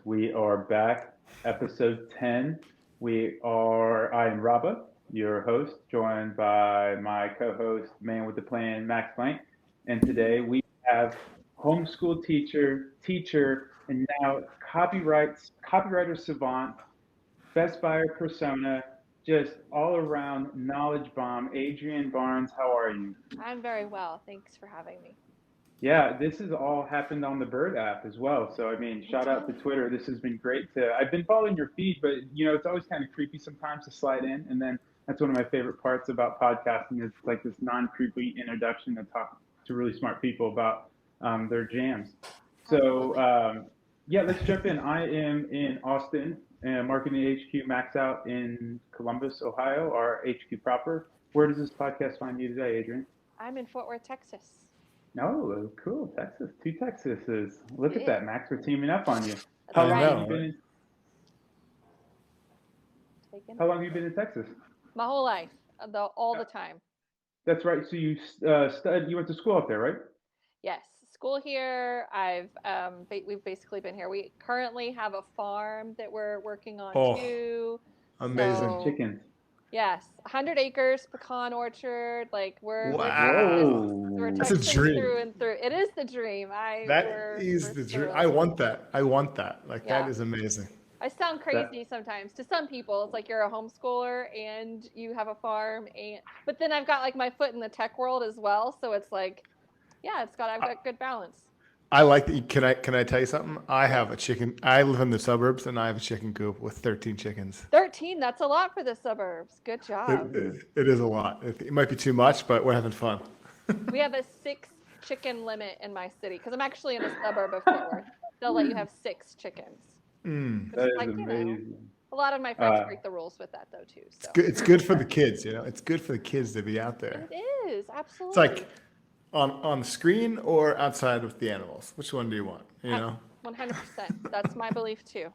We are back, episode 10. I am Raba, your host, joined by my co host, man with the plan, Max Blank. And today we have homeschool teacher, and now copywriter savant, best buyer persona, just all around knowledge bomb. Adrienne Barnes, how are you? I'm very well. Thanks for having me. Yeah, this has all happened on the Bird app as well. So I mean, It shout out to did. Twitter. This has been great to. I've been following your feed, but it's always kind of creepy sometimes to slide in, and then that's one of my favorite parts about podcasting is like this non-creepy introduction to talk to really smart people about their jams. So Absolutely. yeah, let's jump in. I am in Austin, and Marketing HQ Max out in Columbus, Ohio, our HQ proper. Where does this podcast find you today, Adrian? I'm in Fort Worth, Texas. Oh, cool. Texas. Two Texases. Look at Yeah, that, Max. We're teaming up on you. that's How I long have right. you know, been right? in Taken How long have you been in Texas? my whole life, all the time. That's right. So you went to school up there, right? Yes, school here. We've basically been here. We currently have a farm that we're working on Oh, too. amazing. So Chickens. yes, 100 acres, pecan orchard. Like we're Texas. Wow. We're Whoa. That's a Texans dream. through and through. It is the dream. That is We're the dream. I thrilled. want that. I want that. Like, that Yeah. is amazing. I sound That crazy sometimes to some people. It's like you're a homeschooler and you have a farm, and but then I've got like my foot in the tech world as well. So it's like, yeah, I've I, got good balance. I like that. Can I tell you something? I Yes, have a chicken. I live in the suburbs and I have a chicken coop with 13 chickens. 13. That's a lot for the suburbs. Good It, job. ooh. it is a lot. It might be too much, but we're having fun. We have a six chicken limit in my city because I'm actually in a suburb of Fort Worth. They'll let you have six chickens, Mm. which That is is like amazing. a lot of my friends Uh, break the rules with that though too. It's So good. It's good for the kids. It's good for the kids to be out there. it is It's like absolutely. on the screen or outside with the animals. Which one do you want? I, 100%. That's my belief too.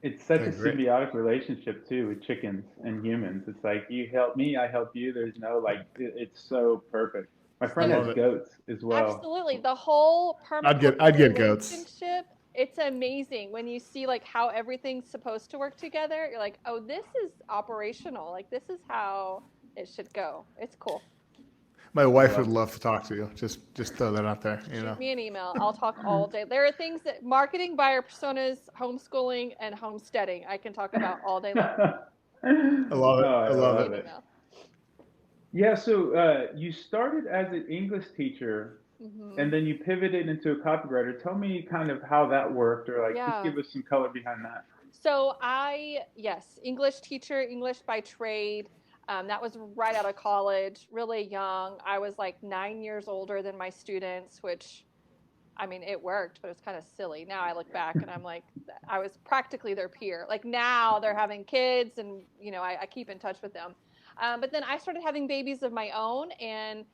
it's such a Okay, great. symbiotic relationship too with chickens and humans. It's like you help me, I help you. There's no like it's so perfect. My I friend The has love it. goats as well. Absolutely. The whole I'd permaculture get goats. relationship, it's amazing when you see like how everything's supposed to work together. You're like, "Oh, this is operational. Like this is how it should go." It's cool. My I wife would love it. love to talk to you. Just throw that out there. Shoot me an email. I'll talk all day. There are things that marketing, buyer personas, homeschooling, and homesteading I can talk about all day long. I Oh, love it. I I Shoot love me it. love an it. email. Yeah, so you started as an English teacher Hmm. and then you pivoted into a copywriter. Tell me kind of how that worked, or like just Yeah. give us some color behind that. Yes, English teacher, English by trade. That was right out of college, really young. I was like 9 years older than my students, which, I mean, it worked, but it was kind of silly. Now I look back and I'm like, I was practically their peer. Like now they're having kids and, I keep in touch with them. But then I started having babies of my own, and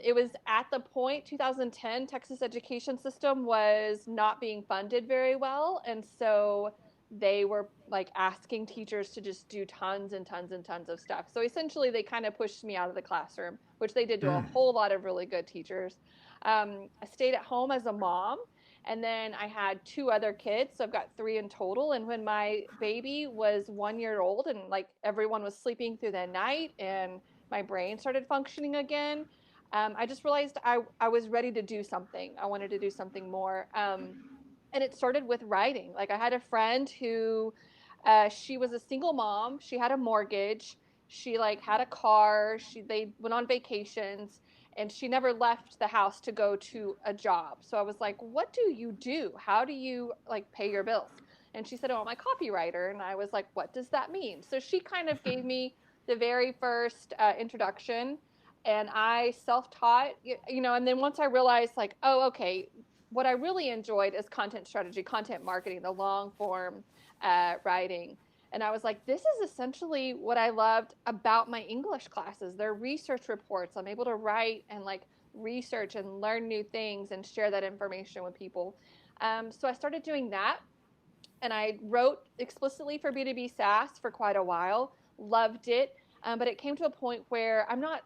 it was at the point 2010 Texas education system was not being funded very well, and so they were like asking teachers to just do tons and tons and tons of stuff. So essentially, they kind of pushed me out of the classroom, which they did to a Mm. whole lot of really good teachers. I stayed at home as a mom, and then I had two other kids, so I've got three in total. And when my baby was 1 year old, and like everyone was sleeping through the night, and my brain started functioning again, I just realized I was ready to do something. I wanted to do something more. And it started with writing. Like I had a friend who, she was a single mom. She had a mortgage. She like had a car. They went on vacations, and she never left the house to go to a job. So I was like, "What do you do? How do you like pay your bills?" And she said, "Oh, I'm a copywriter." And I was like, "What does that mean?" So she kind of gave me the very first introduction, and I self-taught, and then once I realized like, oh, okay, what I really enjoyed is content strategy, content marketing, the long form writing. And I was like, this is essentially what I loved about my English classes. They're research reports. I'm able to write and like research and learn new things and share that information with people. So I started doing that, and I wrote explicitly for B2B SaaS for quite a while, loved it. But it came to a point where I'm not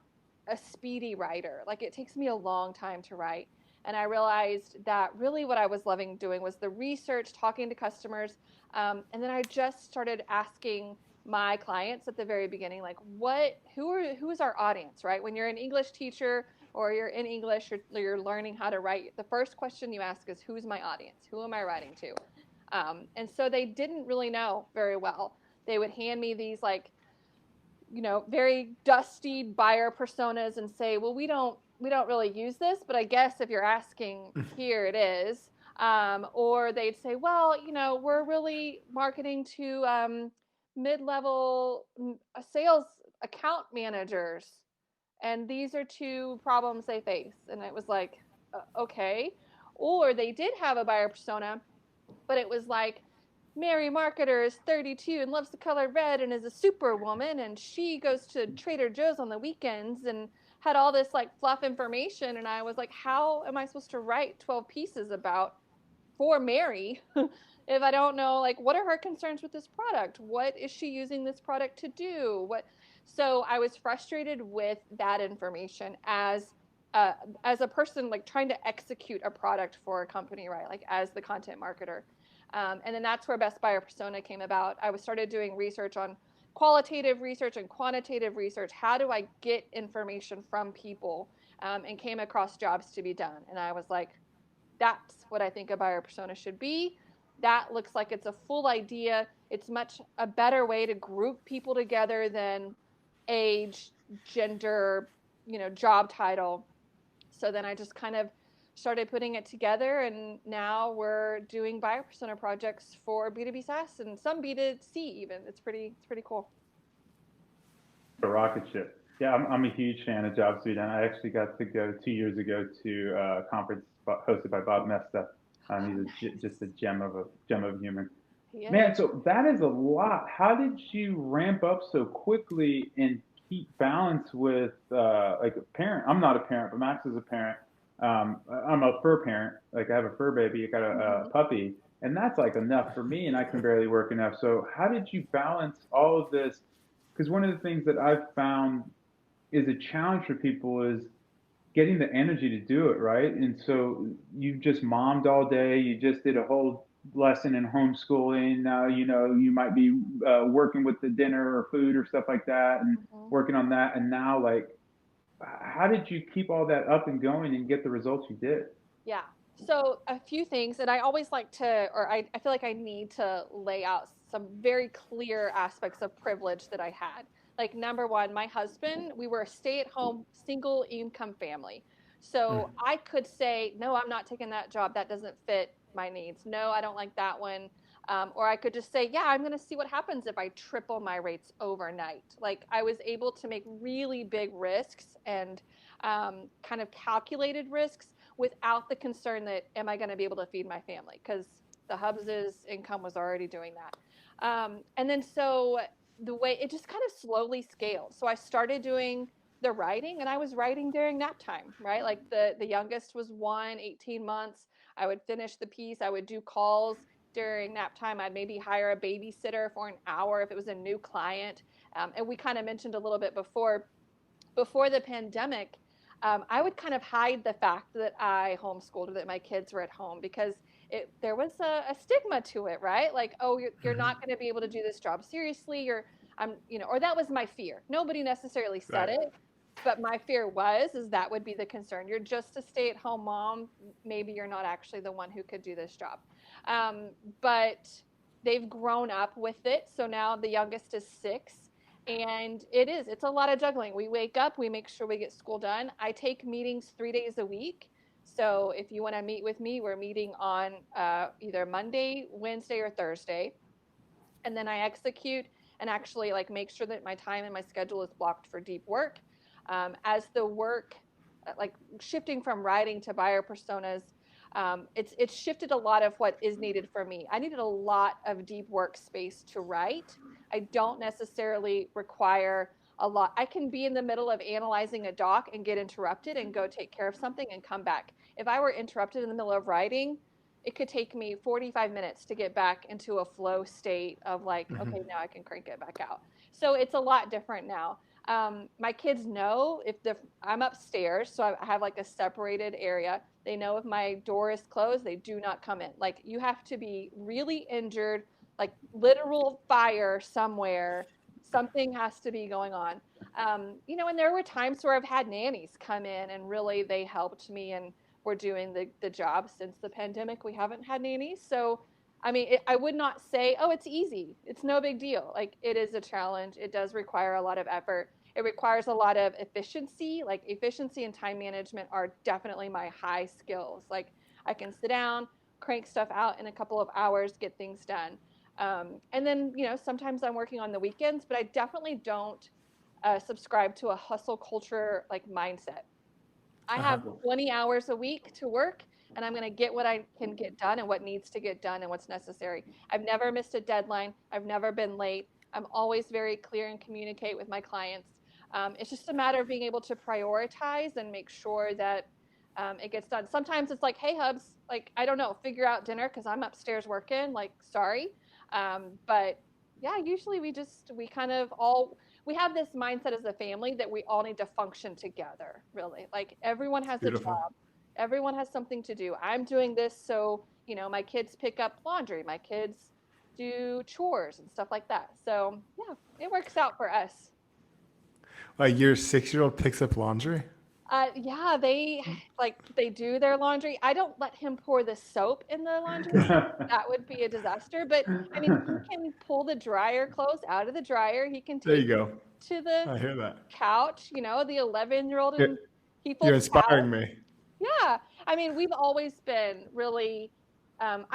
a speedy writer. Like it takes me a long time to write. And I realized that really what I was loving doing was the research, talking to customers. And then I just started asking my clients at the very beginning, like, who is our audience, right? When you're an English teacher or you're in English, you're learning how to write. The first question you ask is, who's my audience? Who am I writing to? And so they didn't really know very well. They would hand me these like, very dusty buyer personas and say, well, we don't really use this, but I guess if you're asking, here it is. Or they'd say, well, we're really marketing to mid-level sales account managers, and these are two problems they face. And it was like, okay. Or they did have a buyer persona, but it was like, Mary Marketer is 32 and loves the color red and is a superwoman, and she goes to Trader Joe's on the weekends, and had all this like fluff information. And I was like, how am I supposed to write 12 pieces about for Mary if I don't know, like, what are her concerns with this product? What is she using this product to do? So I was frustrated with that information uh, as a person like trying to execute a product for a company, right? Like as the content marketer. And then that's where Best Buyer Persona came about. I was started doing research on qualitative research and quantitative research. How do I get information from people? And came across jobs to be done. And I was like, that's what I think a buyer persona should be. That looks like it's a full idea. It's much a better way to group people together than age, gender, job title. So then I just kind of started putting it together, and now we're doing buyer persona projects for B2B SaaS and some B2C even. It's pretty cool. A rocket ship. Yeah, I'm a huge fan of Jobs to Be Done. I actually got to go 2 years ago to a conference hosted by Bob Mesta. Just a gem of a human. Yeah. Man, so that is a lot. How did you ramp up so quickly and keep balance with like a parent? I'm not a parent, but Max is a parent. I'm a fur parent. Like I have a fur baby. I got a Mm-hmm. puppy, and that's like enough for me, and I can barely work enough. So how did you balance all of this? Because one of the things that I've found is a challenge for people is getting the energy to do it, right? And so you just mommed all day. You just did a whole lesson in homeschooling. Now, you might be working with the dinner or food or stuff like that and Mm-hmm. working on that. And now, like, how did you keep all that up and going and get the results you did? Yeah. So a few things, and I always like to, or I feel like I need to lay out some very clear aspects of privilege that I had. Like number one, my husband, we were a stay-at-home single income family. So I could say, no, I'm not taking that job. That doesn't fit my needs. No, I don't like that one. Or I could just say, yeah, I'm going to see what happens if I triple my rates overnight. Like I was able to make really big risks and kind of calculated risks without the concern that am I going to be able to feed my family, because the Hubs's income was already doing that. And then so the way it just kind of slowly scaled. So I started doing the writing, and I was writing during nap time, right? Like the youngest was 18 months. I would finish the piece. I would do calls during nap time. I'd maybe hire a babysitter for an hour if it was a new client. And we kind of mentioned a little bit before the pandemic, I would kind of hide the fact that I homeschooled or that my kids were at home, because there was a stigma to it, right? Like, oh, you're not going to be able to do this job seriously. Or that was my fear. Nobody necessarily said Right. it, but my fear is that would be the concern. You're just a stay-at-home mom. Maybe you're not actually the one who could do this job. But they've grown up with it. So now the youngest is 6, and it's a lot of juggling. We wake up, we make sure we get school done. I take meetings 3 days a week. So if you want to meet with me, we're meeting on either Monday, Wednesday, or Thursday. And then I execute and actually like make sure that my time and my schedule is blocked for deep work. As the work, like shifting from writing to buyer personas, it's shifted a lot of what is needed for me. I needed a lot of deep workspace to write. I don't necessarily require a lot. I can be in the middle of analyzing a doc and get interrupted and go take care of something and come back. If I were interrupted in the middle of writing, it could take me 45 minutes to get back into a flow state of like, okay, now I can crank it back out. So it's a lot different now. My kids know I'm upstairs, so I have like a separated area. They know if my door is closed, they do not come in. Like you have to be really injured, like literal fire somewhere. Something has to be going on. And there were times where I've had nannies come in and really they helped me and we're doing the job since the pandemic. We haven't had nannies. So, I mean, I would not say, oh, it's easy. It's no big deal. Like it is a challenge. It does require a lot of effort. It requires a lot of efficiency. Like efficiency and time management are definitely my high skills. Like I can sit down, crank stuff out in a couple of hours, get things done. And then, sometimes I'm working on the weekends, but I definitely don't subscribe to a hustle culture like mindset. I have 20 hours a week to work and I'm going to get what I can get done and what needs to get done and what's necessary. I've never missed a deadline. I've never been late. I'm always very clear and communicate with my clients. It's just a matter of being able to prioritize and make sure that it gets done. Sometimes it's like, hey, Hubs, like, I don't know, figure out dinner because I'm upstairs working. Like, sorry. But yeah, usually we kind of all, we have this mindset as a family that we all need to function together, really. Like everyone has a Beautiful. job, everyone has something to do. I'm doing this so, my kids pick up laundry, my kids do chores and stuff like that. So, yeah, it works out for us. Your 6-year-old picks up laundry? Yeah, they do their laundry. I don't let him pour the soap in the laundry. That would be a disaster. But I mean, he can pull the dryer clothes out of the dryer. He can There take you go. to the I hear that. couch, the 11-year-old, You're, and he you're folds inspiring towels. me. Yeah. I mean, we've always been really, I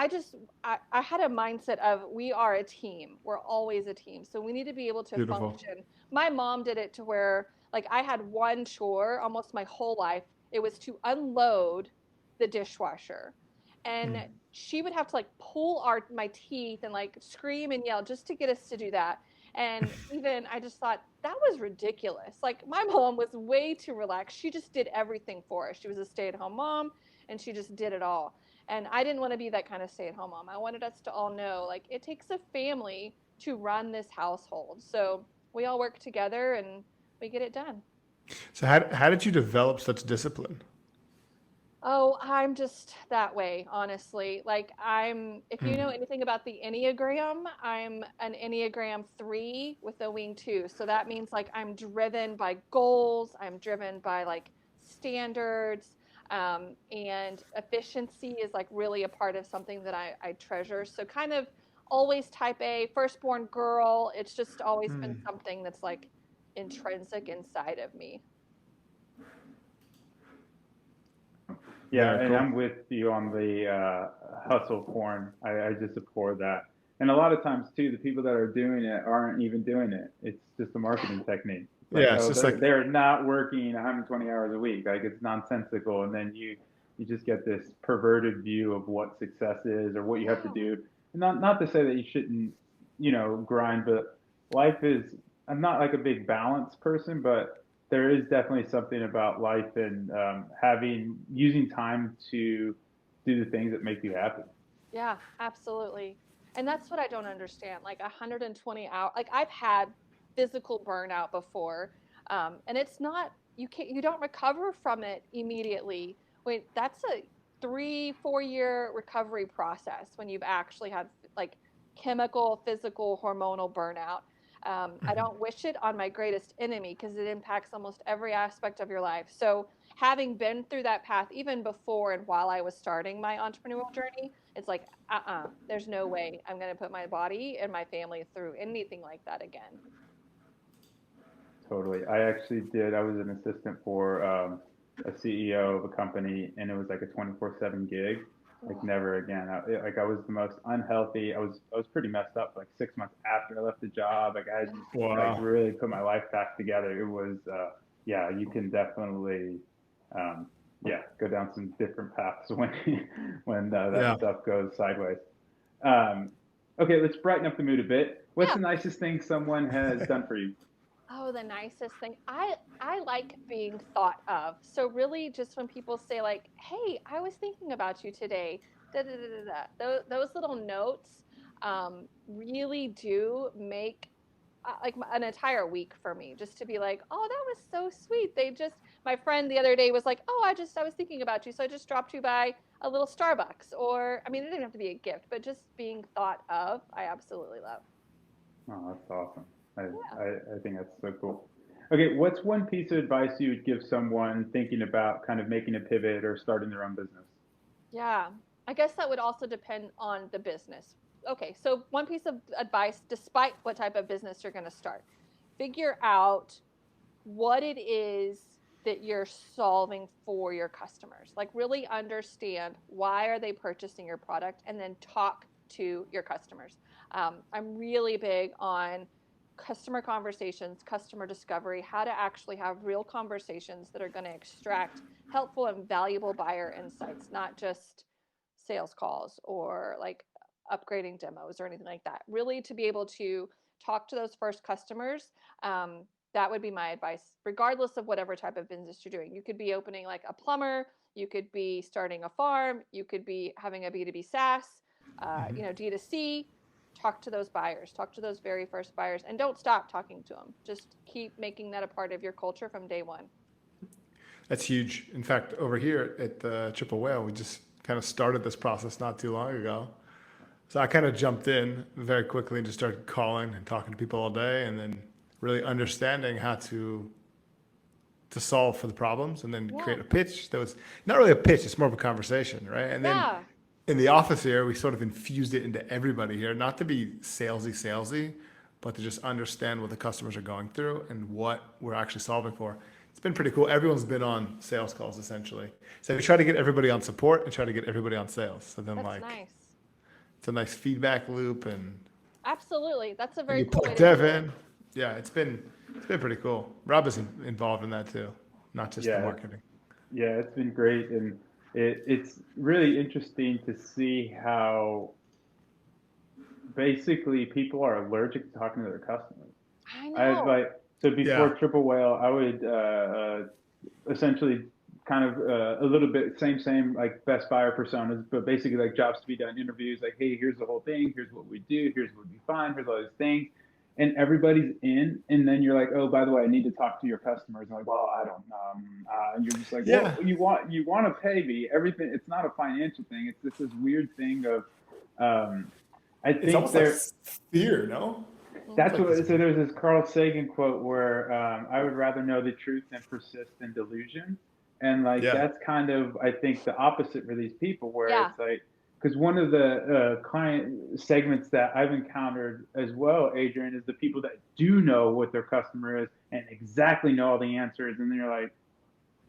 had a mindset of we are a team. We're always a team. So we need to be able to Beautiful. function. My mom did it to where, like, I had one chore almost my whole life. It was to unload the dishwasher. And she would have to like pull my teeth and like scream and yell just to get us to do that. And even I just thought that was ridiculous. Like my mom was way too relaxed. She just did everything for us. She was a stay-at-home mom and she just did it all. And I didn't want to be that kind of stay-at-home mom. I wanted us to all know like it takes a family to run this household. So we all work together and we get it done. So how did you develop such discipline? Oh, I'm just that way, honestly. Like if you know Mm. anything about the Enneagram, I'm an Enneagram 3 with a wing 2. So that means like I'm driven by goals, I'm driven by like standards, and efficiency is like really a part of something that I treasure. So kind of always type A, firstborn girl. It's just always been something that's like intrinsic inside of me. Yeah, Very and cool. I'm with you on the hustle porn. I just abhor that. And a lot of times too, the people that are doing it aren't even doing it. It's just a marketing technique. It's like, Yeah, it's oh, just like they're not working 120 hours a week. Like it's nonsensical. And then you just get this perverted view of what success is or what you have to Yeah. do. And not to say that you shouldn't, grind, but life is. I'm not like a big balance person, but there is definitely something about life and using time to do the things that make you happy. Yeah, absolutely. And that's what I don't understand. Like 120 hours, like I've had physical burnout before. And it's not, you don't recover from it immediately. Wait, that's a 3, 4 year recovery process when you've actually had like chemical, physical, hormonal burnout. I don't wish it on my greatest enemy because it impacts almost every aspect of your life. So having been through that path, even before and while I was starting my entrepreneurial journey, it's like, there's no way I'm going to put my body and my family through anything like that again. Totally. I actually did. I was an assistant for a CEO of a company, and it was like a 24/7 gig. Like Oh, never again. I was the most unhealthy. I was pretty messed up. Like 6 months after I left the job, like I had like wow. really put my life back together. It was yeah. You can definitely um, yeah go down some different paths when that Yeah. stuff goes sideways. Um, okay, let's brighten up the mood a bit. What's yeah. the nicest thing someone has done for you? Oh, the nicest thing. I like being thought of. So really just when people say like, "Hey, I was thinking about you today." Da, da, da, da, da. Those little notes really do make like an entire week for me just to be like, "Oh, that was so sweet." They just my friend the other day was like, oh, I was thinking about you, so I just dropped you by a little Starbucks. Or, I mean, it didn't have to be a gift, but just being thought of, I absolutely love. Oh, that's awesome. I, Yeah. I think that's so cool. Okay, what's one piece of advice you would give someone thinking about kind of making a pivot or starting their own business? Yeah. I guess that would also depend on the business. Okay, so one piece of advice, despite what type of business you're going to start, figure out what it is that you're solving for your customers. Like really understand why are they purchasing your product, and then talk to your customers. I'm really big on customer conversations, customer discovery, how to actually have real conversations that are going to extract helpful and valuable buyer insights, not just sales calls or like upgrading demos or anything like that. Really to be able to talk to those first customers. That would be my advice, regardless of whatever type of business you're doing. You could be opening like a plumber, you could be starting a farm, you could be having a B2B SaaS, D2C. Talk to those buyers, talk to those very first buyers, and don't stop talking to them. Just keep making that a part of your culture from day one. That's huge. In fact, over here at the Triple Whale, we just kind of started this process not too long ago. So I kind of jumped in very quickly and just started calling and talking to people all day, and then really understanding how to solve for the problems, and then Yeah. create a pitch that was not really a pitch, it's more of a conversation, right? And then Yeah. in the office here, we sort of infused it into everybody here, not to be salesy, but to just understand what the customers are going through and what we're actually solving for. It's been pretty cool. Everyone's been on sales calls essentially. So we try to get everybody on support and try to get everybody on sales. So then That's like nice. it's a nice feedback loop, Absolutely. That's a and very you cool way plug to Dev do it. in. Yeah, it's been pretty cool. Rob is involved in that too, not just the Yeah, marketing. yeah, it's been great, and it's really interesting to see how basically people are allergic to talking to their customers. I I've know. like so before Yeah. Triple Whale, I would essentially kind of a little bit same like best buyer personas, but basically like jobs to be done interviews. Like, hey, here's the whole thing. Here's what we do. Here's what we find. Here's all these things. And everybody's in, and then you're like, oh, by the way, I need to talk to your customers. And like, well, I don't. And you're just like, well, Yeah. you want to pay me everything. It's not a financial thing. It's just this weird thing of, I It's think almost like there fear, no? It's that's Hmm. like this. what. So there's this Carl Sagan quote where I would rather know the truth than persist in delusion, and like Yeah. that's kind of I think the opposite for these people, where Yeah. it's like because one of the client segments that I've encountered as well, Adrienne, is the people that do know what their customer is and exactly know all the answers, and then you're like,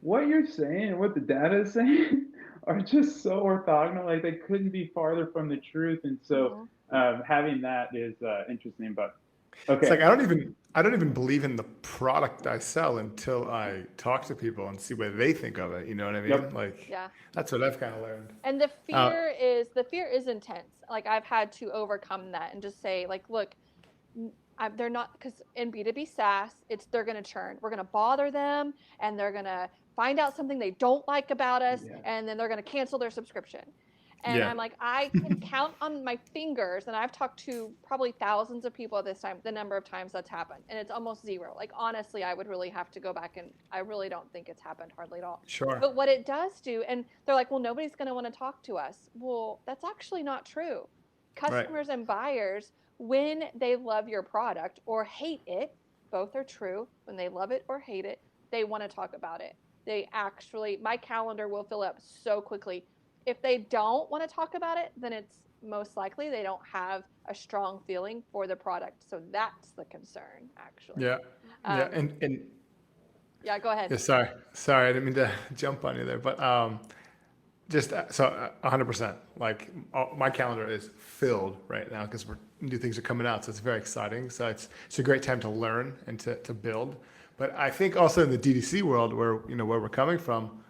what you're saying and what the data is saying are just so orthogonal. Like they couldn't be farther from the truth, and so Hmm. having that is interesting. But It's okay. like I don't even believe in the product I sell until I talk to people and see what they think of it. You know what I mean? Yep. Like Yeah. that's what I've kind of learned. And Uh, the fear is intense. Like I've had to overcome that and just say like, look, they're not, because in B2B SaaS, they're going to churn. We're going to bother them, and they're going to find out something they don't like about us, Yeah. and then they're going to cancel their subscription. And yeah, I'm like, I can count on my fingers, and I've talked to probably thousands of people at this time, the number of times that's happened, and it's almost zero. Like honestly, I would really have to go back, and I really don't think it's happened hardly at all. sure. But what it does do, and they're like, well, nobody's going to want to talk to us. Well, that's actually not true. Right. Customers and buyers, when they love your product or hate it, both are true. When they love it or hate it, they want to talk about it. My calendar will fill up so quickly. If they don't want to talk about it, then it's most likely they don't have a strong feeling for the product. So that's the concern, actually. Yeah. Yeah. Um, And yeah, go ahead. yeah, sorry, I didn't mean to jump on you there, but just so 100%. Like my calendar is filled right now because new things are coming out, so it's very exciting. So it's a great time to learn and to build. But I think also in the DDC world, where we're coming from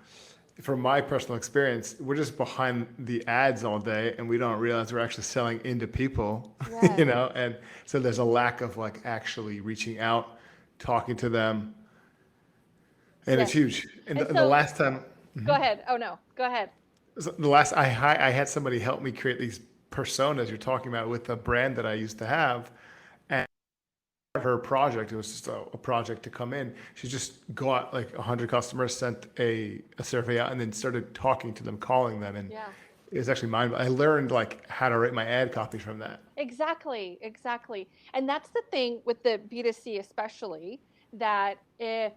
my personal experience, we're just behind the ads all day, and we don't realize we're actually selling into people, Yes. and so there's a lack of like actually reaching out, talking to them, and it's Yes. huge. And And the so last time. go ahead. Oh, no. Go ahead. So the last I had somebody help me create these personas you're talking about with the brand that I used to have, her project, it was just a project to come in. She just got like 100 customers, sent a survey out, and then started talking to them, calling them, and Yeah. it was actually mind. I learned like how to write my ad copy from that. Exactly, exactly. And that's the thing with the B2C especially, that if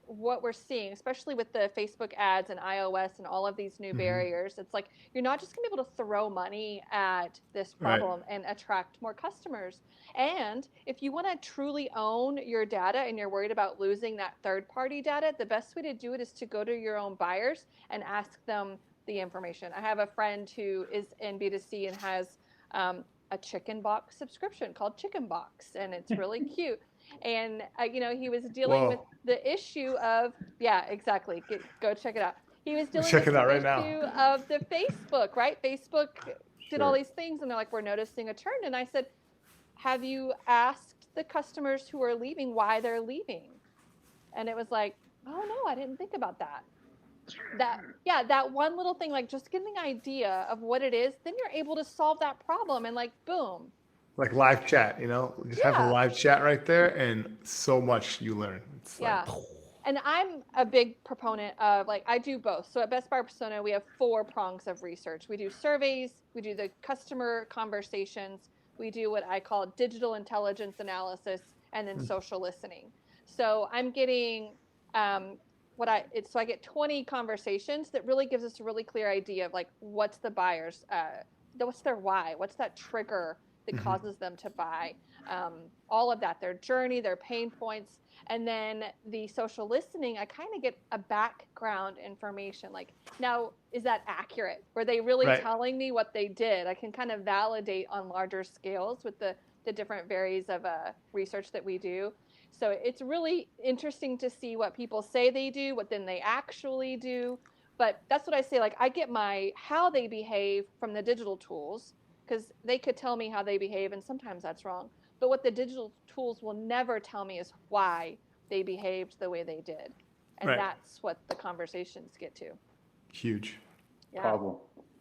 what we're seeing, especially with the Facebook ads and iOS and all of these new Hmm. barriers, it's like you're not just gonna be able to throw money at this Right. problem and attract more customers. And if you want to truly own your data and you're worried about losing that third party data, the best way to do it is to go to your own buyers and ask them the information. I have a friend who is in B2C and has a chicken box subscription called Chicken Box, and it's really cute. And he was dealing with Whoa. the issue of, yeah, exactly. Go check it out. He was I'm dealing with checking it the out right now. issue of the Facebook, right? Facebook did all Sure. these things, and they're like, we're noticing a trend. And I said, have you asked the customers who are leaving why they're leaving? And it was like, oh no, I didn't think about that. That one little thing, like just getting an idea of what it is, then you're able to solve that problem, and like boom. Like live chat, just have a Yeah. live chat right there, and so much you learn. It's like, Yeah. And I'm a big proponent of, like, I do both. So at Best Buy Persona, we have 4 prongs of research. We do surveys, we do the customer conversations, we do what I call digital intelligence analysis, and then social listening. So I'm getting so I get 20 conversations that really gives us a really clear idea of like what's the buyer's what's their why, what's that trigger that causes them to buy, all of that, their journey, their pain points. And then the social listening, I kind of get a background information. Like, now, is that accurate? Were they really right. telling me what they did? I can kind of validate on larger scales with the different varies of research that we do. So it's really interesting to see what people say they do, what then they actually do. But that's what I say. Like, I get my how they behave from the digital tools, because they could tell me how they behave, and sometimes that's wrong. But what the digital tools will never tell me is why they behaved the way they did. And Right. that's what the conversations get to. Huge. Yeah. Problem.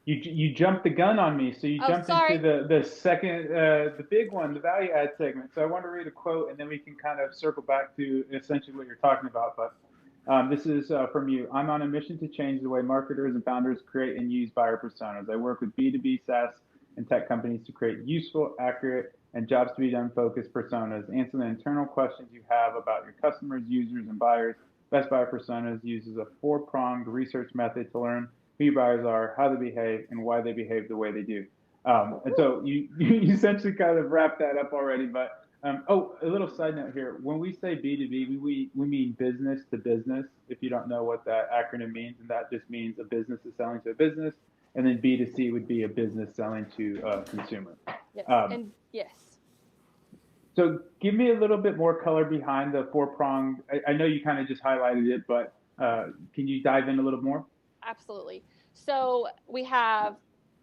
You jumped the gun on me, so you Oh, jumped into sorry. the second, the big one, the value add segment. So I want to read a quote, and then we can kind of circle back to essentially what you're talking about. But this is from you. I'm on a mission to change the way marketers and founders create and use buyer personas. I work with B2B SaaS and tech companies to create useful, accurate, and jobs to be done focused personas. Answer the internal questions you have about your customers, users, and buyers. Best Buyer Personas uses a 4-pronged research method to learn who your buyers are, how they behave, and why they behave the way they do. And so you essentially kind of wrapped that up already. But a little side note here. When we say B2B, we mean business to business, if you don't know what that acronym means. And that just means a business is selling to a business. And then B2C would be a business selling to a consumer. Yes. Um, And yes. so give me a little bit more color behind the 4-pronged. I know you kind of just highlighted it, but can you dive in a little more? Absolutely. So we have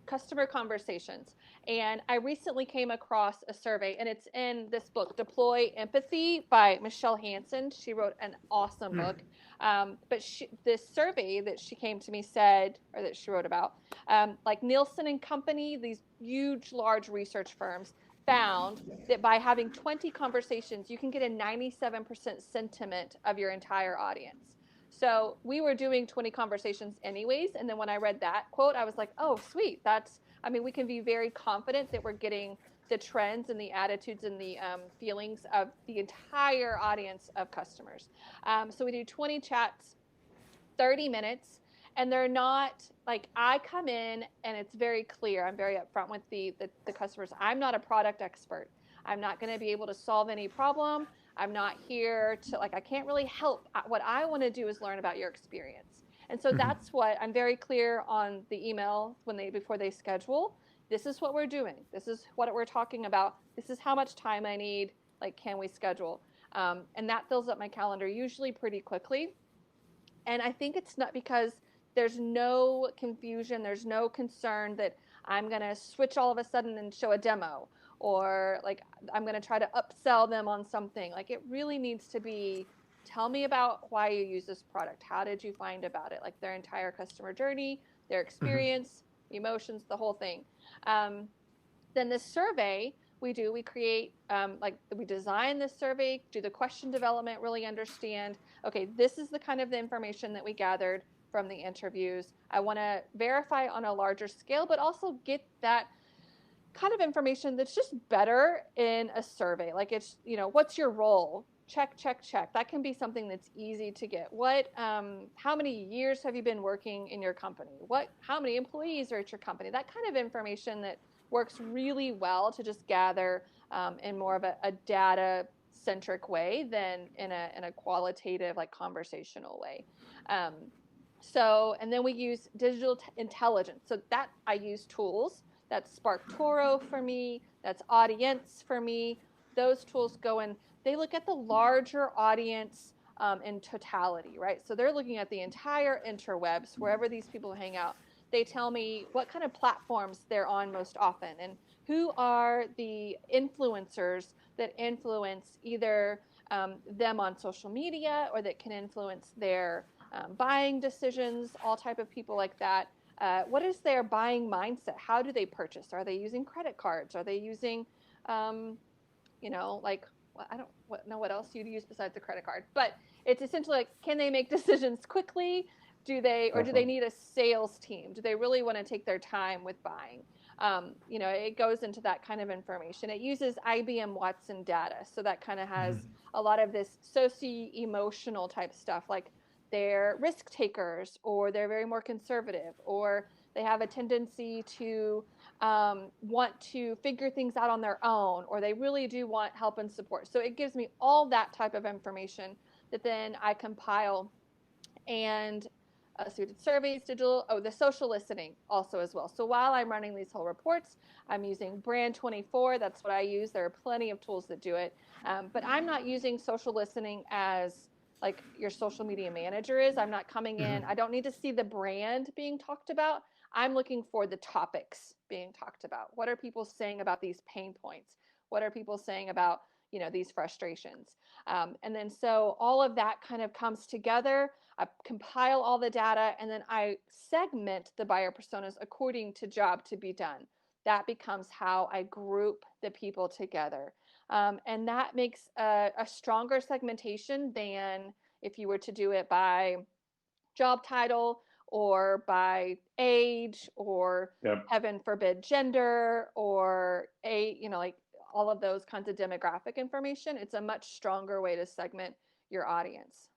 customer conversations. And I recently came across a survey, and it's in this book, Deploy Empathy by Michelle Hansen. She wrote an awesome book. But this survey that she came to me said, or that she wrote about, like Nielsen and Company, these huge, large research firms, found that by having 20 conversations, you can get a 97% sentiment of your entire audience. So we were doing 20 conversations anyways. And then when I read that quote, I was like, oh, sweet. We can be very confident that we're getting the trends and the attitudes and the feelings of the entire audience of customers. So we do 20 chats, 30 minutes. And they're not like, I come in and it's very clear. I'm very upfront with the customers. I'm not a product expert. I'm not going to be able to solve any problem. I'm not here to, like, I can't really help. What I want to do is learn about your experience. And so that's what I'm very clear on the email before they schedule. This is what we're doing. This is what we're talking about. This is how much time I need. Like, can we schedule? And that fills up my calendar usually pretty quickly. And I think it's not because there's no confusion, there's no concern that I'm going to switch all of a sudden and show a demo, or like I'm going to try to upsell them on something. Like, it really needs to be, tell me about why you use this product. How did you find about it? Like, their entire customer journey, their experience, emotions, the whole thing. Then this survey, We do. We create, we design this survey, do the question development, really understand, okay, this is the kind of the information that we gathered from the interviews. I want to verify on a larger scale, but also get that kind of information that's just better in a survey. Like it's, what's your role? Check, check, check. That can be something that's easy to get. How many years have you been working in your company? How many employees are at your company? That kind of information that works really well to just gather in more of a data centric way than in a qualitative, like conversational way. And then we use digital intelligence. So that I use tools. That's SparkToro for me. That's Audience for me. Those tools go in. They look at the larger audience in totality, right? So they're looking at the entire interwebs, wherever these people hang out. They tell me what kind of platforms they're on most often and who are the influencers that influence either them on social media or that can influence their buying decisions, all type of people like that. What is their buying mindset? How do they purchase? Are they using credit cards? Are they using, I don't know what else you'd use besides the credit card, but it's essentially like, can they make decisions quickly? Do they need a sales team? Do they really want to take their time with buying? It goes into that kind of information. It uses IBM Watson data. So that kind of has a lot of this socio-emotional type stuff, like they're risk takers, or they're very more conservative, or they have a tendency to want to figure things out on their own, or they really do want help and support. So it gives me all that type of information that then I compile. And so we did surveys, the social listening also as well. So while I'm running these whole reports, I'm using Brand24. That's what I use. There are plenty of tools that do it. But I'm not using social listening as like your social media manager is. I'm not coming in. I don't need to see the brand being talked about. I'm looking for the topics being talked about. What are people saying about these pain points? What are people saying about, these frustrations? And then so all of that kind of comes together. I compile all the data, and then I segment the buyer personas according to job to be done. That becomes how I group the people together. And that makes a stronger segmentation than if you were to do it by job title or by age or heaven forbid gender or like all of those kinds of demographic information. It's a much stronger way to segment your audience.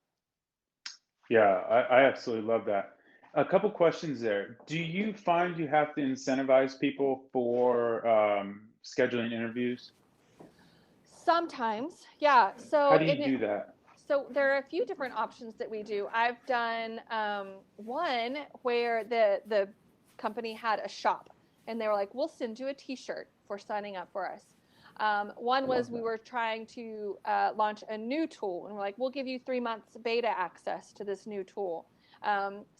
Yeah, I absolutely love that. A couple questions there. Do you find you have to incentivize people for scheduling interviews? Sometimes, yeah. How do you do that? So there are a few different options that we do. I've done one where the company had a shop, and they were like, "We'll send you a T-shirt for signing up for us." One was we were trying to launch a new tool, and we're like, "We'll give you 3 months beta access to this new tool."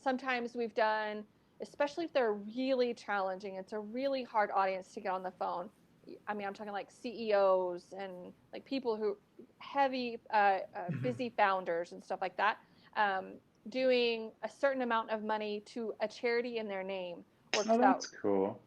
Sometimes we've done, especially if they're really challenging, it's a really hard audience to get on the phone. I mean, I'm talking like CEOs and like people who heavy, busy founders and stuff like that, doing a certain amount of money to a charity in their name works out. That's cool.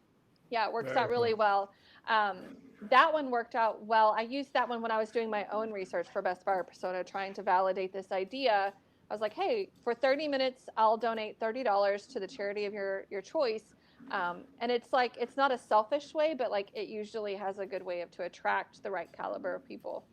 Yeah, it works out really well. That one worked out well. I used that one when I was doing my own research for Best Buyer Persona, trying to validate this idea. I was like, hey, for 30 minutes, I'll donate $30 to the charity of your choice. And it's like, it's not a selfish way, but like it usually has a good way to attract the right caliber of people.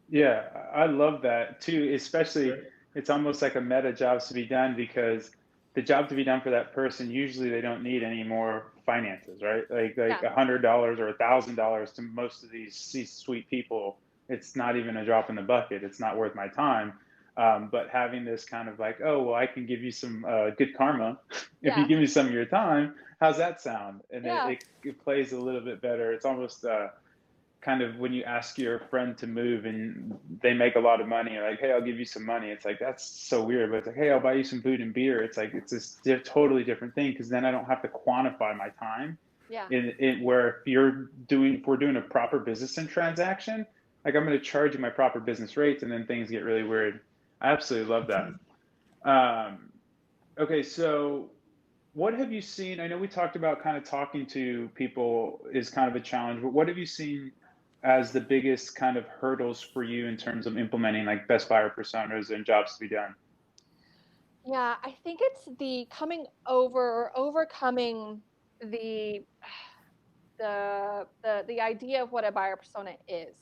Yeah, I love that too, especially it's almost like a meta jobs to be done because the job to be done for that person, usually they don't need any more finances, right? Like Yeah. $100 or $1,000 to most of these C-suite people, it's not even a drop in the bucket. It's not worth my time. But having this kind of like, oh, well, I can give you some good karma if you Yeah. give me some of your time. How's that sound? And Yeah. it plays a little bit better. It's almost kind of when you ask your friend to move and they make a lot of money, you're like, hey, I'll give you some money. It's like, that's so weird. But it's like, hey, I'll buy you some food and beer. It's like, it's this totally different thing because then I don't have to quantify my time. Yeah. Where if we're doing a proper business and transaction, like I'm going to charge you my proper business rates and then things get really weird. I absolutely love that. Okay, so what have you seen? I know we talked about kind of talking to people is kind of a challenge, but what have you seen as the biggest kind of hurdles for you in terms of implementing like best buyer personas and jobs to be done? Yeah, I think it's the coming over or overcoming the the idea of what a buyer persona is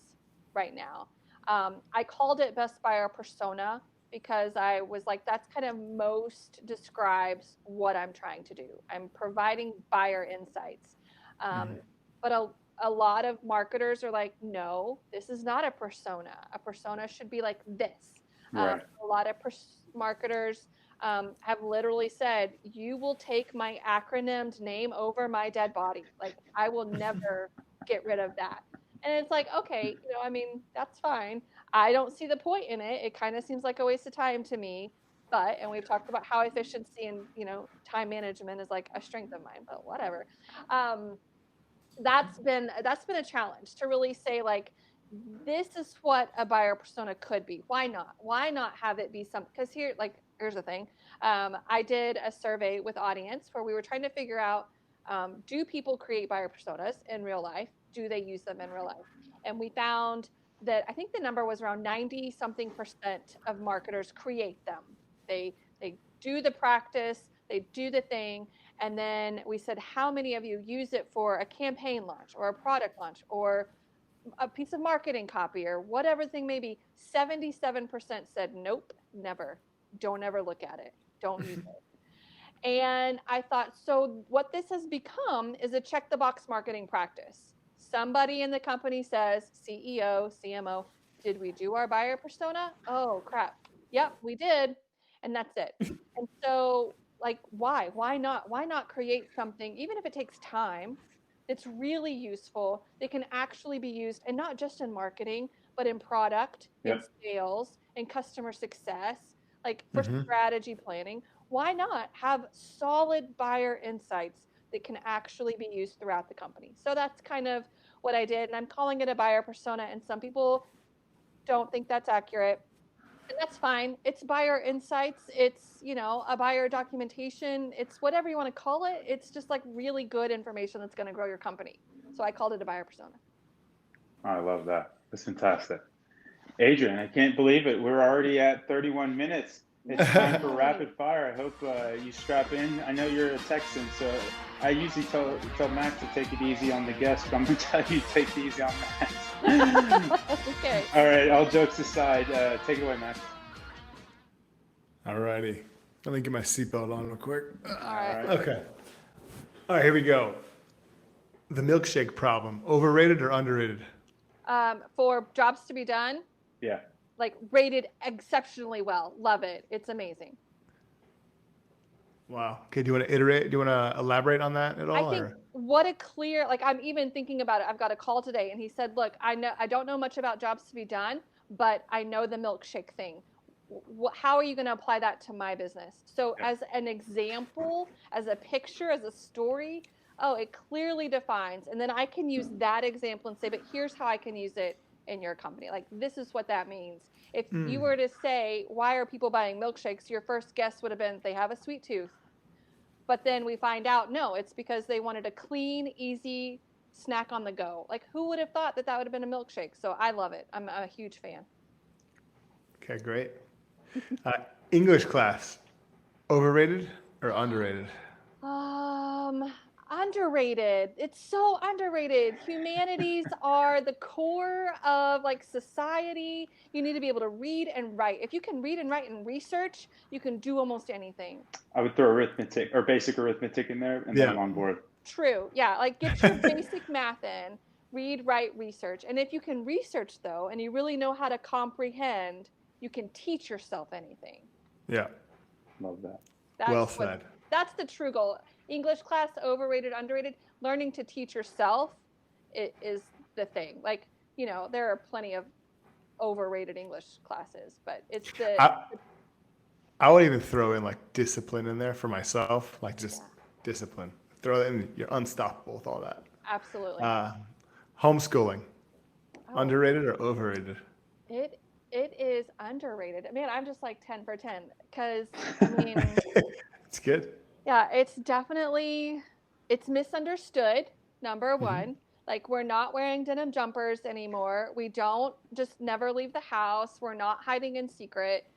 right now. I called it best buyer persona because I was like, that's kind of most describes what I'm trying to do. I'm providing buyer insights. Mhm. But a lot of marketers are like, no, this is not a persona. A persona should be like this. Right. A lot of marketers have literally said, you will take my acronymed name over my dead body. Like, I will never get rid of that. And it's like, okay, I mean, that's fine. I don't see the point in it. It kind of seems like a waste of time to me. But, and we've talked about how efficiency and, time management is like a strength of mine, but whatever. Um, that's been a challenge to really say like this is what a buyer persona could be. Why not have it be some, because here's the thing. I did a survey with audience where we were trying to figure out, do people create buyer personas in real life, do they use them in real life, and we found that I think the number was around 90 something percent of marketers create them. They do the practice, they do the thing, and then we said, how many of you use it for a campaign launch or a product launch or a piece of marketing copy or whatever the thing may be? 77% said, nope, never. Don't ever look at it. Don't use it. And I thought, so what this has become is a check the box marketing practice. Somebody in the company says, CEO, CMO, did we do our buyer persona? Oh, crap. Yep, we did. And that's it. And so, like, why not create something, even if it takes time, that's really useful, that can actually be used, and not just in marketing, but in product, in Yep. sales, in customer success, like for Mhm. strategy planning. Why not have solid buyer insights that can actually be used throughout the company? So that's kind of what I did. And I'm calling it a buyer persona. And some people don't think that's accurate. And that's fine. It's buyer insights. It's, a buyer documentation. It's whatever you want to call it. It's just like really good information that's going to grow your company. So I called it a buyer persona. I love that. That's fantastic. Adrienne, I can't believe it. We're already at 31 minutes. It's time for Yay. rapid fire. I hope you strap in. I know you're a Texan, so I usually tell Max to take it easy on the guest, but I'm going to tell you to take it easy on Max. Okay. All right, all jokes aside, take it away, Max. Alrighty. Let me get my seatbelt on real quick. All All right. right. Okay. All right, here we go. The milkshake problem. Overrated or underrated? For jobs to be done, Yeah. like rated exceptionally well. Love it. It's amazing. Wow. Okay, do you want to iterate? Do you want to elaborate on that at I all? think Or? what a clear, like I'm even thinking about it. I've got a call today and he said, look, I don't know much about jobs to be done, but I know the milkshake thing. How are you going to apply that to my business? So Yeah. as an example, as a picture, as a story, oh, it clearly defines. And then I can use that example and say, but here's how I can use it in your company. Like this is what that means. If you were to say, why are people buying milkshakes? Your first guess would have been they have a sweet tooth. But then we find out, no, it's because they wanted a clean, easy snack on the go. Like, who would have thought that that would have been a milkshake? So I love it. I'm a huge fan. Okay, great. Uh, English class. Overrated or underrated? Um, Underrated. It's so underrated. Humanities are the core of like society. You need to be able to read and write. If you can read and write and research, you can do almost anything. I would throw arithmetic or basic arithmetic in there, and then Yeah. I'm on board. True. Yeah. Like get your basic math in, read, write, research. And if you can research though, and you really know how to comprehend, you can teach yourself anything. Yeah. Love that. Well That's what, said. that's the true goal. English class, overrated, underrated. Learning to teach yourself is the thing. Like, there are plenty of overrated English classes, but it's I, I would even throw in like discipline in there for myself, like just yeah, discipline. Throw it in, you're unstoppable with all that. absolutely. Uh, Homeschooling, Oh, underrated or overrated? it it is underrated. Man, I'm just like 10 for 10 because I mean, It's good. yeah, it's definitely it's misunderstood, number Hmm. one. Like, we're not wearing denim jumpers anymore. We don't just never leave the house. We're not hiding in secret.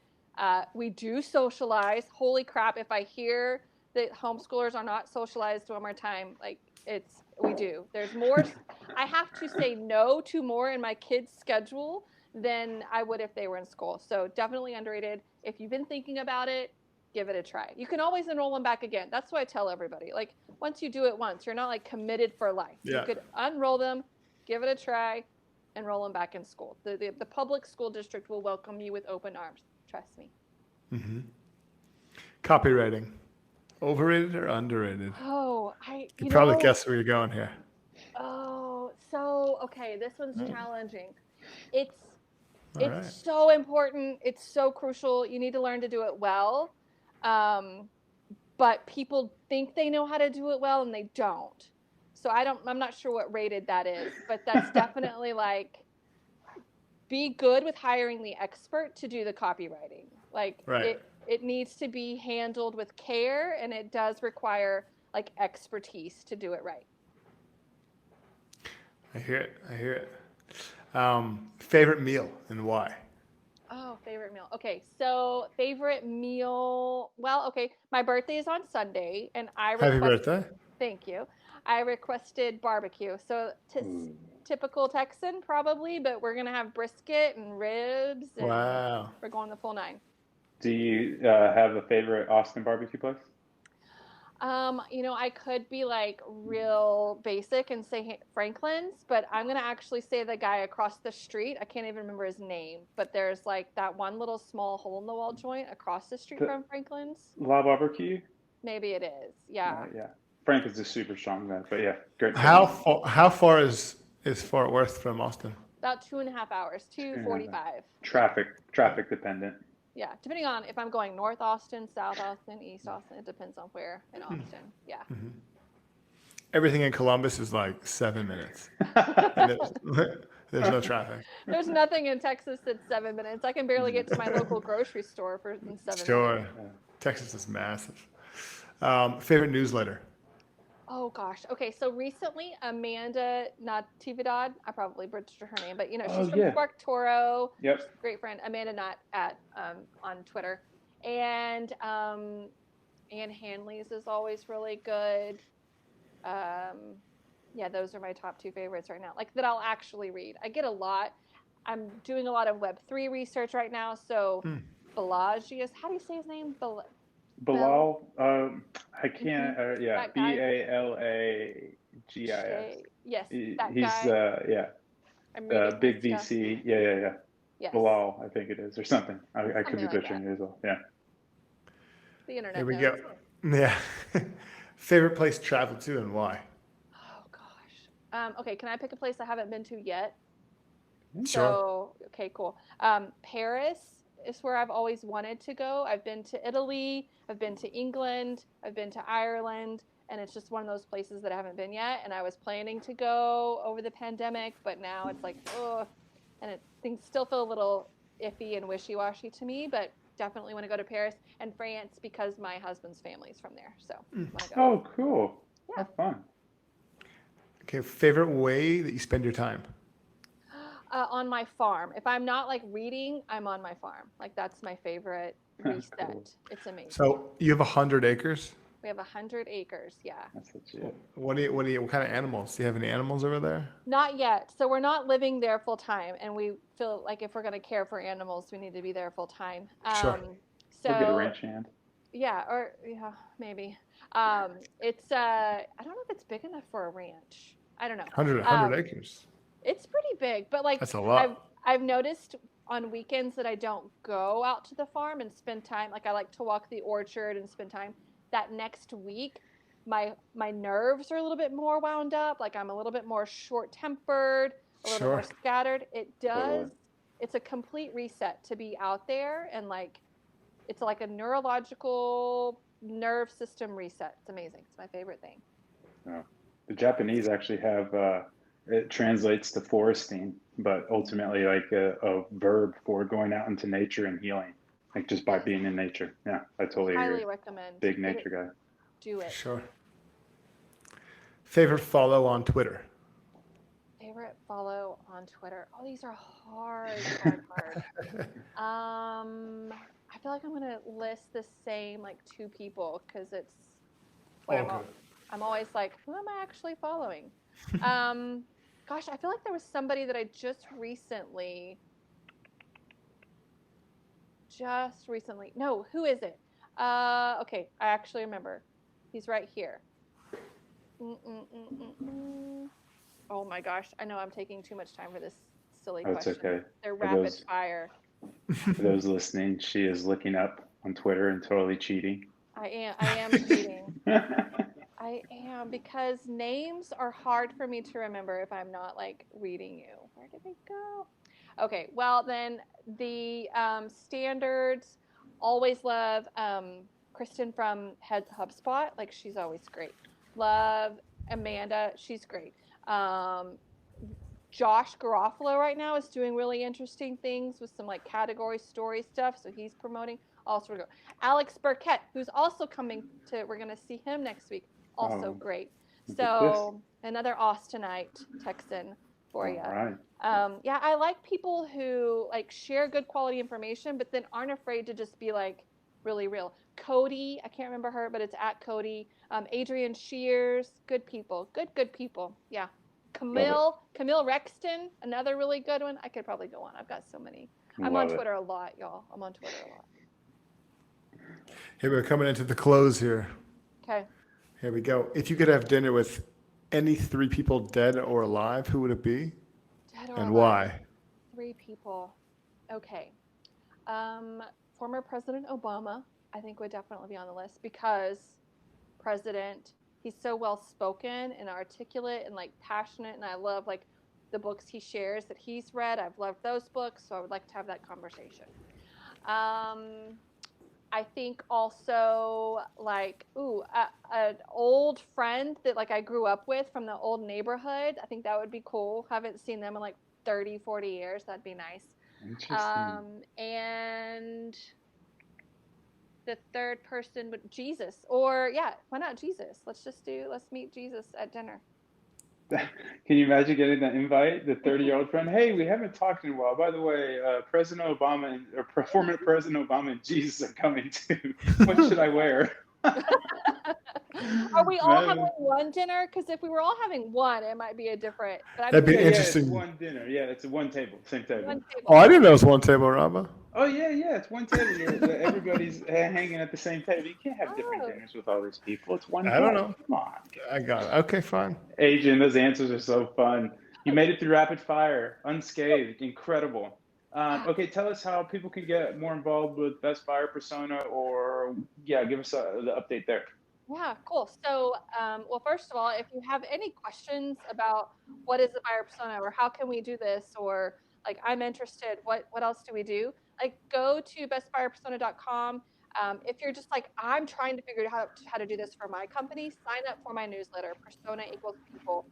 We do socialize. Holy crap. If I hear that homeschoolers are not socialized one more time, like, we do. There's more. I have to say no to more in my kids' schedule than I would if they were in school. So definitely underrated. If you've been thinking about it, give it a try. You can always enroll them back again. That's what I tell everybody. Like, once you do it once, you're not like committed for life. You Yeah. could unroll them, give it a try, enroll them back in school. The public school district will welcome you with open arms. Trust me. Copywriting, overrated or underrated? Oh, You can probably guess where you're going here. Oh, so okay, this one's challenging. It's All right. so important. It's so crucial. You need to learn to do it well. But people think they know how to do it well and they don't. So I'm not sure what rated that is, but that's definitely like, be good with hiring the expert to do the copywriting. Like, Right. it needs to be handled with care, and it does require like expertise to do it right. I hear it. Favorite meal and why? Oh, favorite meal. Okay, so favorite meal. Well, okay, my birthday is on Sunday, and Happy birthday. Thank you. I requested barbecue. So typical Texan probably, but we're gonna have brisket and ribs, and Wow. we're going the full nine. Do you have a favorite Austin barbecue place? I could be like real basic and say Franklin's, but I'm gonna actually say the guy across the street. I can't even remember his name, but there's like that one little small hole in the wall joint across the street from Franklin's. La Barbecue? Maybe it is. Yeah. Yeah. Frank is a super strong guy, but yeah, great. How far is Fort Worth from Austin? About 2.5 hours, 2:45. Traffic dependent. Yeah, depending on if I'm going North Austin, South Austin, East Austin. It depends on where in Austin. Yeah. Everything in Columbus is like 7 minutes. And there's no traffic. There's nothing in Texas that's 7 minutes. I can barely get to my local grocery store in 7 minutes. Sure. Texas is massive. Favorite newsletter? Oh gosh. Okay, so recently Amanda Natividad, I probably butchered her name, but she's from Spark Toro. Yep. She's a great friend. Amanda Nat on Twitter. And Ann Hanley's is always really good. Yeah, those are my top two favorites right now. Like, that I'll actually read. I get a lot. I'm doing a lot of Web3 research right now, so Balagius, how do you say his name? Bilal, I can't. Balagis. Yes, He's guy. big VC. Yeah. Yes. Bilal, I think it is, or something. I could be like butchering it as well. Yeah. The internet. Here we knows. go. Yeah. Favorite place to travel to and why? Oh gosh. Okay, can I pick a place I haven't been to yet? Sure. So, okay, cool. Paris is where I've always wanted to go. I've been to Italy, I've been to England, I've been to Ireland, and it's just one of those places that I haven't been yet. And I was planning to go over the pandemic, but now it's like, and things still feel a little iffy and wishy-washy to me, but definitely want to go to Paris and France because my husband's family's from there. So, want to go. Oh, cool. Yeah. That's fun. Okay, favorite way that you spend your time? On my farm. If I'm not like reading, I'm on my farm. Like, that's my favorite reset. Cool. It's amazing. So you have 100 acres? We have 100 acres. Yeah. That's legit. What kind of animals? Do you have any animals over there? Not yet. So we're not living there full time, and we feel like if we're going to care for animals, we need to be there full time. Sure. So Or get a ranch hand. yeah, maybe. It's I don't know if it's big enough for a ranch. I don't know. 100 acres. It's pretty big, but like, That's a lot. I've noticed on weekends that I don't go out to the farm and spend time. Like, I like to walk the orchard and spend time. That next week, my nerves are a little bit more wound up. Like, I'm a little bit more short-tempered, a little more scattered. It's a complete reset to be out there, and like, it's like a neurological nerve system reset. It's amazing. It's my favorite thing. Oh. The Japanese actually have it translates to foresting, but ultimately like a verb for going out into nature and healing, like just by being in nature. Yeah, I totally agree. Highly recommend. Big nature guy. Do it. Sure. Favorite follow on Twitter? favorite follow on Twitter. Oh, these are hard, hard, hard. I feel like I'm gonna list the same like two people because it's what Okay. I'm always like, who am I actually following? Um, Gosh, I feel like there was somebody that I just recently. No, who is it? Okay, I actually remember. He's right here. Mm-mm-mm-mm-mm. Oh my gosh, I know I'm taking too much time for this silly Oh, it's question. okay. They're For rapid those fire. for those listening, she is looking up on Twitter and totally cheating. I am cheating. I am because names are hard for me to remember if I'm not like reading you. Where did they go? Okay, well then the standards always love Kristen from HubSpot. Like she's always great. Love Amanda. She's great. Um, Josh Garofalo right now is doing really interesting things with some like category story stuff. So he's promoting. Also, Alex Burkett, who's also coming to. We're gonna see him next week. Also Oh, great. look at this. So another Austinite Texan for All you. right. Yeah, I like people who like share good quality information, but then aren't afraid to just be like really real. Cody, I can't remember her, but it's at Cody. Adrienne Shears, good people, good people. Yeah. Love it. Camille Rexton, another really good one. I could probably go on. I've got so many. I'm on Love it. Twitter a lot, y'all. I'm on Twitter a lot. Hey, we're coming into the close here. Okay. Here we go. If you could have dinner with any three people, dead or alive, who would it be Dead or and alive. why? Three people. Okay. Former President Obama, I think would definitely be on the list because he's so well spoken and articulate and like passionate, and I love like the books he shares that he's read. I've loved those books, so I would like to have that conversation. I think also like an old friend that like I grew up with from the old neighborhood. I think that would be cool. Haven't seen them in like 30, 40 years. That'd be nice. Interesting. And the third person would Jesus, or yeah, why not Jesus? Let's meet Jesus at dinner. Can you imagine getting that invite? The 30-year-old friend, hey, we haven't talked in a while. By the way, President Obama or former President Obama and Jesus are coming too. What should I wear? Are we all having Man. one dinner? Because if we were all having one, it might be a different. But I'm That'd be Yeah, thinking yeah, it's interesting. one dinner. Yeah, it's a one table, same table. one Oh, table. I didn't know it was one table, Rama. Oh yeah, it's one table. Everybody's hanging at the same table. You can't have different Oh. dinners with all these people. It's one I don't plate. know. Come on. I got it. Okay, fine. Adrienne, those answers are so fun. You made it through rapid fire, unscathed, incredible. Okay, tell us how people can get more involved with Best Buyer Persona, or yeah, give us the update there. Yeah, cool. So, well, first of all, if you have any questions about what is a buyer persona or how can we do this, or like I'm interested, what else do we do? Like go to bestbuyerpersona.com. If you're just like I'm trying to figure out how to do this for my company, sign up for my newsletter, Persona Equals People.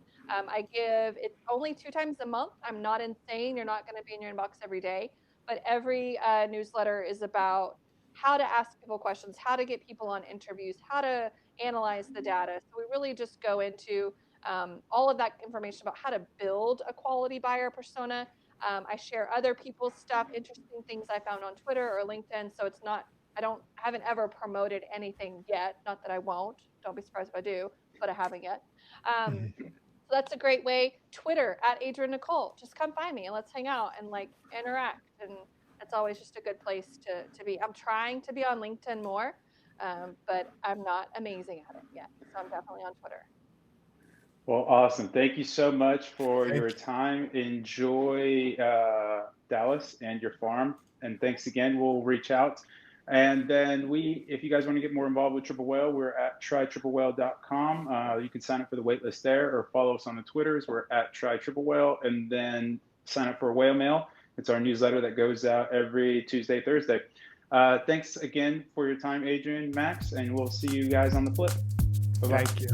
It's only 2 times a month. I'm not insane. You're not going to be in your inbox every day, but every newsletter is about how to ask people questions, how to get people on interviews, how to analyze the data. So we really just go into all of that information about how to build a quality buyer persona. I share other people's stuff, interesting things I found on Twitter or LinkedIn. So it's not, I haven't ever promoted anything yet. Not that I won't. Don't be surprised if I do, but I haven't yet. So that's a great way. Twitter at Adrienne Nicole. Just come find me and let's hang out and like interact. And it's always just a good place to be. I'm trying to be on LinkedIn more, but I'm not amazing at it yet. So I'm definitely on Twitter. Well, awesome. Thank you so much for Thank your you. time. Enjoy Dallas and your farm. And thanks again. We'll reach out. And then if you guys want to get more involved with Triple Whale, we're at trytriplewhale.com. You can sign up for the waitlist there or follow us on the Twitters. We're at trytriplewhale, and then sign up for Whale Mail. It's our newsletter that goes out every Tuesday, Thursday. Thanks again for your time, Adrienne, Max, and we'll see you guys on the flip. Bye-bye. Thank you.